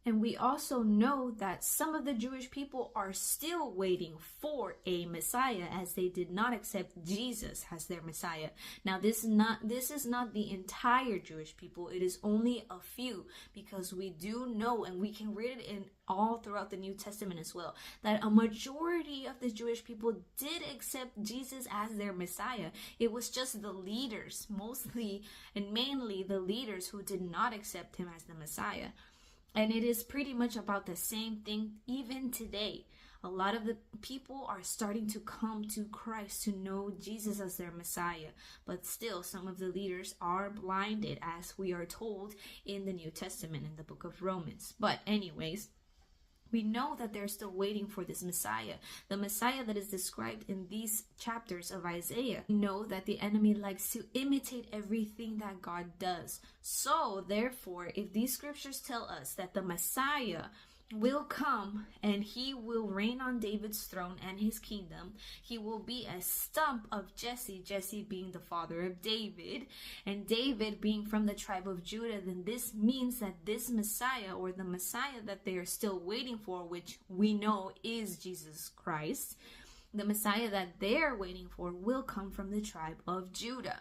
And we also know that some of the Jewish people are still waiting for a Messiah, as they did not accept Jesus as their Messiah. Now, this is not the entire Jewish people. It is only a few, because we do know, and we can read it in all throughout the New Testament as well, that a majority of the Jewish people did accept Jesus as their Messiah. It was just the leaders, mostly and mainly the leaders, who did not accept him as the Messiah. And it is pretty much about the same thing even today. A lot of the people are starting to come to Christ, to know Jesus as their Messiah. But still, some of the leaders are blinded, as we are told in the New Testament in the book of Romans. But anyways, we know that they're still waiting for this Messiah, the Messiah that is described in these chapters of Isaiah. We know that the enemy likes to imitate everything that God does. So, therefore, if these scriptures tell us that the Messiah will come and he will reign on David's throne and his kingdom, he will be a stump of Jesse, Jesse being the father of David, and David being from the tribe of Judah, then this means that this Messiah, or the Messiah that they are still waiting for, which we know is Jesus Christ, the Messiah that they're waiting for will come from the tribe of Judah.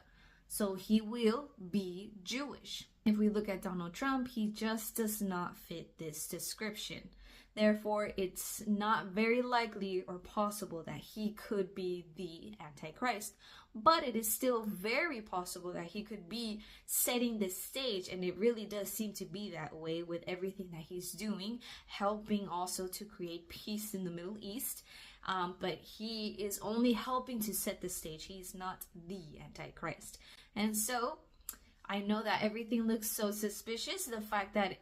So he will be Jewish. If we look at Donald Trump, he just does not fit this description. Therefore, it's not very likely or possible that he could be the Antichrist. But it is still very possible that he could be setting the stage, and it really does seem to be that way with everything that he's doing, helping also to create peace in the Middle East. But he is only helping to set the stage. He's not the Antichrist. And so, I know that everything looks so suspicious. The fact that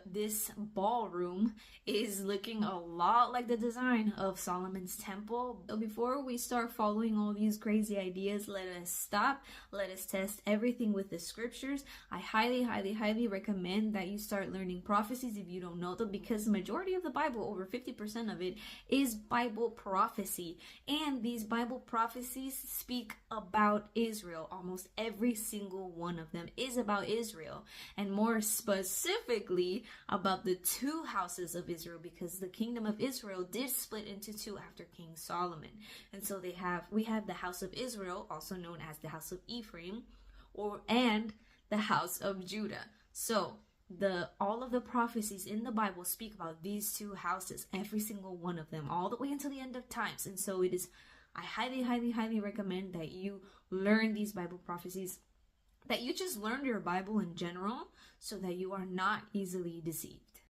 this ballroom is looking a lot like the design of Solomon's temple. So before we start following all these crazy ideas, let us stop. Let us test everything with the scriptures. I highly, highly, highly recommend that you start learning prophecies if you don't know them, because the majority of the Bible, over 50% of it, is Bible prophecy. And these Bible prophecies speak about Israel. Almost every single one of them is about Israel, and more specifically about the two houses of Israel, because the kingdom of Israel did split into two after King Solomon. And so we have the house of Israel, also known as the house of Ephraim, and the house of Judah. So all of the prophecies in the Bible speak about these two houses, every single one of them, all the way until the end of times. And so I highly, highly, highly recommend that you learn these Bible prophecies, that you just learn your Bible in general, so that you are not easily deceived.